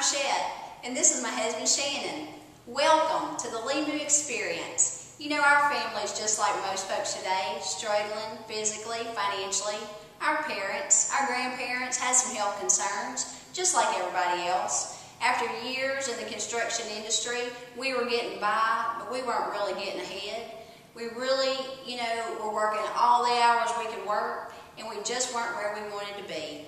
Marchette, and this is my husband Shannon. Welcome to the Limu experience. You know, our family is just like most folks today, struggling physically, financially. Our parents, our grandparents had some health concerns, just like everybody else. After years in the construction industry, we were getting by, but we weren't really getting ahead. We really, were working all the hours we could work, and we just weren't where we wanted to be.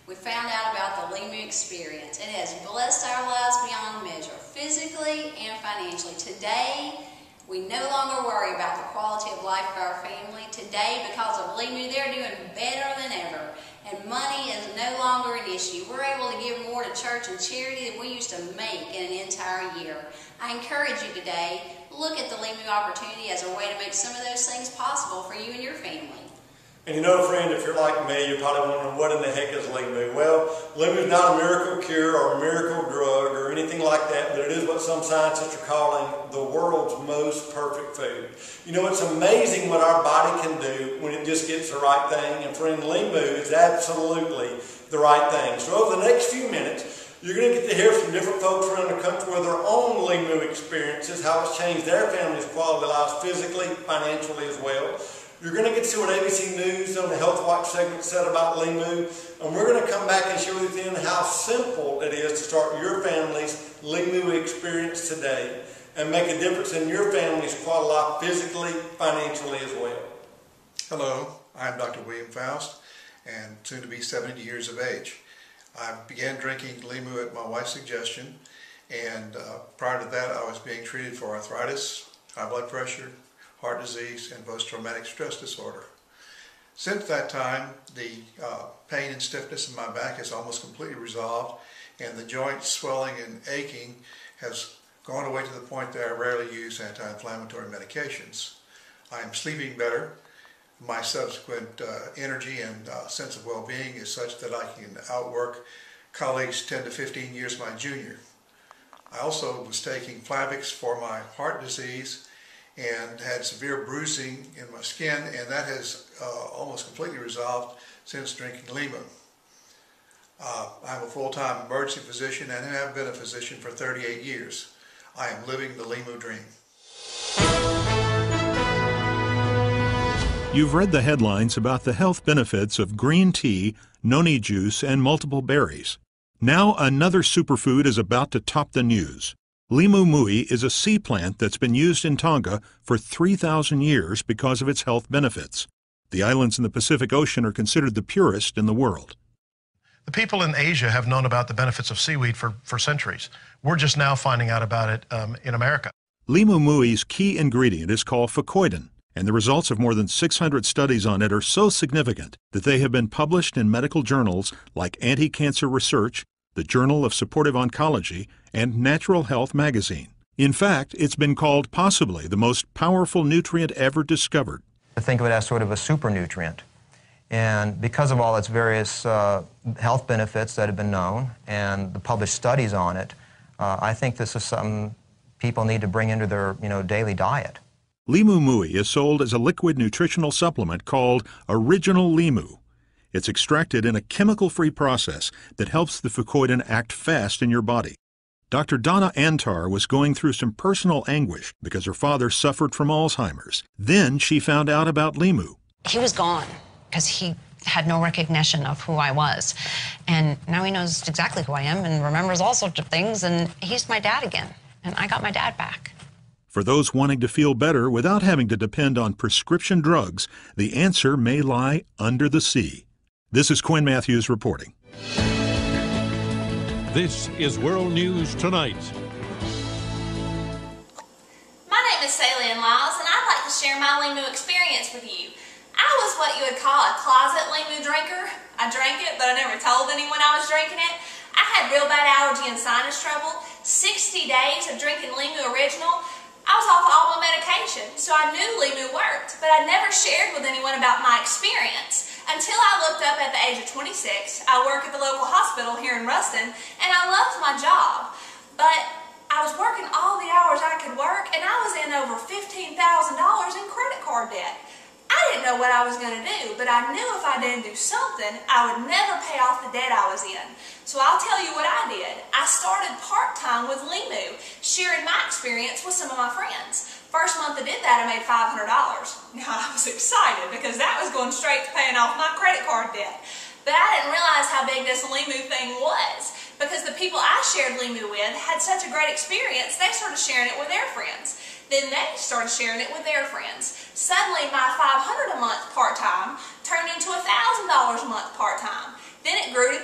We found out about the Limu experience. It has blessed our lives beyond measure, physically and financially. Today, we no longer worry about the quality of life of our family. Today, because of Limu, they're doing better than ever. And money is no longer an issue. We're able to give more to church and charity than we used to make in an entire year. I encourage you today, look at the Limu opportunity as a way to make some of those things possible for you and your family. And you know, friend, if you're like me, you're probably wondering, what in the heck is Limu? Well, Limu is not a miracle cure or a miracle drug or anything like that, but it is what some scientists are calling the world's most perfect food. You know, it's amazing what our body can do when it just gets the right thing, and friend, Limu is absolutely the right thing. So over the next few minutes, you're going to get to hear from different folks around the country with their own Limu experiences, how it's changed their family's quality of lives physically, financially as well. You're going to get to see what ABC News on the Health Watch segment said about Limu, and we're going to come back and share with you how simple it is to start your family's Limu experience today and make a difference in your family's quality of life physically, financially as well. Hello, I'm Dr. William Faust, and soon to be 70 years of age. I began drinking Limu at my wife's suggestion, and prior to that I was being treated for arthritis, high blood pressure, heart disease, and post-traumatic stress disorder. Since that time, the pain and stiffness in my back has almost completely resolved, and the joint swelling and aching has gone away to the point that I rarely use anti-inflammatory medications. I am sleeping better. My subsequent energy and sense of well-being is such that I can outwork colleagues 10 to 15 years my junior. I also was taking Plavix for my heart disease and had severe bruising in my skin, and that has almost completely resolved since drinking Limu. I'm a full-time emergency physician and have been a physician for 38 years. I am living the Limu dream. You've read the headlines about the health benefits of green tea, noni juice, and multiple berries. Now another superfood is about to top the news. Limu Mui is a sea plant that's been used in Tonga for 3,000 years because of its health benefits. The islands in the Pacific Ocean are considered the purest in the world. The people in Asia have known about the benefits of seaweed for centuries. We're just now finding out about it in America. Limu Mui's key ingredient is called fucoidan, and the results of more than 600 studies on it are so significant that they have been published in medical journals like Anti-Cancer Research, the Journal of Supportive Oncology, and Natural Health magazine. In fact, it's been called possibly the most powerful nutrient ever discovered. Think of it as sort of a super nutrient. And because of all its various health benefits that have been known and the published studies on it, I think this is something people need to bring into their daily diet. Limu Mui is sold as a liquid nutritional supplement called Original Limu. It's extracted in a chemical-free process that helps the fucoidan act fast in your body. Dr. Donna Antar was going through some personal anguish because her father suffered from Alzheimer's. Then she found out about Limu. He was gone because he had no recognition of who I was. And now he knows exactly who I am and remembers all sorts of things, and he's my dad again. And I got my dad back. For those wanting to feel better without having to depend on prescription drugs, the answer may lie under the sea. This is Quinn Matthews reporting. This is World News Tonight. My name is Salian Lyles, and I'd like to share my Limu experience with you. I was what you would call a closet Limu drinker. I drank it, but I never told anyone I was drinking it. I had real bad allergy and sinus trouble. 60 days of drinking Limu Original. I was off all my medication, so I knew Limu worked, but I never shared with anyone about my experience. Until I looked up at the age of 26, I work at the local hospital here in Ruston, and I loved my job. But I was working all the hours I could work, and I was in over $15,000 in credit card debt. I didn't know what I was going to do, but I knew if I didn't do something, I would never pay off the debt I was in. So I'll tell you what I did. I started part-time with Limu, sharing my experience with some of my friends. First month I did that, I made $500. Now I was excited because that was going straight to paying off my credit card debt. But I didn't realize how big this Limu thing was, because the people I shared Limu with had such a great experience, they started sharing it with their friends. Then they started sharing it with their friends. Suddenly my $500 a month part-time turned into $1,000 a month part-time. Then it grew to $2,000.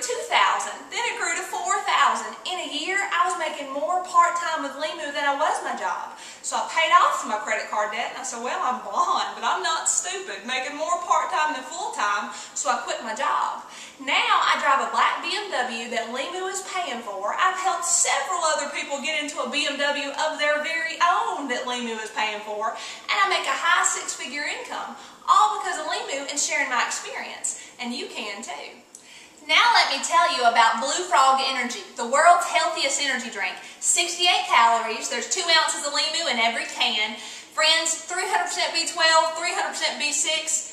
Then it grew to $4,000. In a year, I was making more part-time with Limu than I was my job. So I paid off my credit card debt, and I said, well, I'm blind, but I'm not stupid, making more part-time than full-time, so I quit my job. Now I drive a black BMW that Limu is paying for. I've helped several other people get into a BMW of their very own that Limu is paying for, and I make a high six-figure income, all because of Limu and sharing my experience. And you can too. Now let me tell you about Blue Frog Energy, the world's healthiest energy drink. 68 calories, there's 2 ounces of Limu in every can. Friends, 300% B12, 300% B6.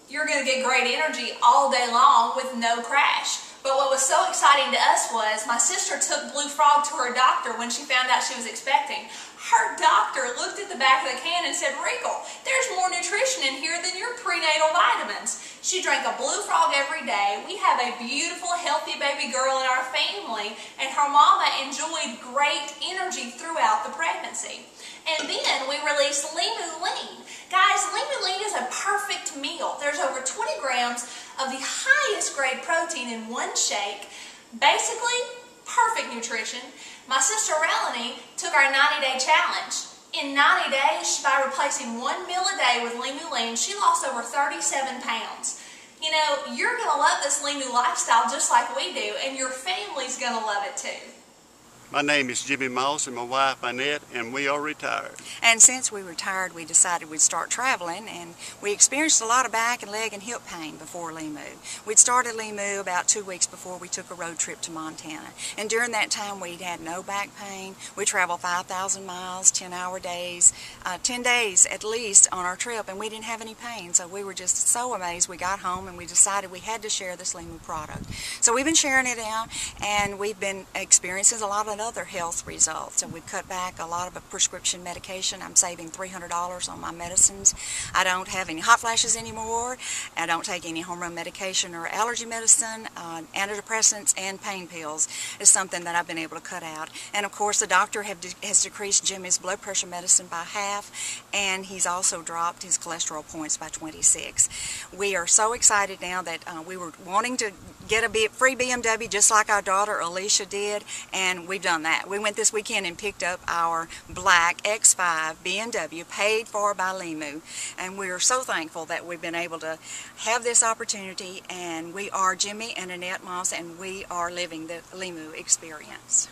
You're going to get great energy all day long with no crash. But what was so exciting to us was my sister took Blue Frog to her doctor when she found out she was expecting. Her doctor looked at the back of the can and said, Rickle, there's more nutrition in here than your prenatal vitamins. She drank a Blue Frog every day. We have a beautiful, healthy baby girl in our family, and her mama enjoyed great energy throughout the pregnancy. And then we released Limu Lean. Guys, Limu Lean is a perfect meal. There's over 20 grams of the highest grade protein in one shake. Basically, perfect nutrition. My sister Relanie took our 90-day challenge. In 90 days, by replacing 1 meal a day with Limu Lean, she lost over 37 pounds. You know, you're going to love this Limu lifestyle just like we do, and your family's going to love it too. My name is Jimmy Moss and my wife Annette, and we are retired. And since we retired, we decided we'd start traveling, and we experienced a lot of back and leg and hip pain before Limu. We'd started Limu about 2 weeks before we took a road trip to Montana. And during that time, we'd had no back pain. We traveled 5,000 miles, 10-hour days, 10 days at least on our trip, and we didn't have any pain. So we were just so amazed. We got home and we decided we had to share this Limu product. So we've been sharing it out, and we've been experiencing a lot of other health results. So we've cut back a lot of prescription medication. I'm saving $300 on my medicines. I don't have any hot flashes anymore. I don't take any hormone medication or allergy medicine. Antidepressants and pain pills is something that I've been able to cut out. And of course the doctor has decreased Jimmy's blood pressure medicine by half, and he's also dropped his cholesterol points by 26. We are so excited now that we were wanting to get a free BMW just like our daughter Alicia did, and we've done that. We went this weekend and picked up our black X5 BMW paid for by Limu, and we are so thankful that we've been able to have this opportunity, and we are Jimmy and Annette Moss, and we are living the Limu experience.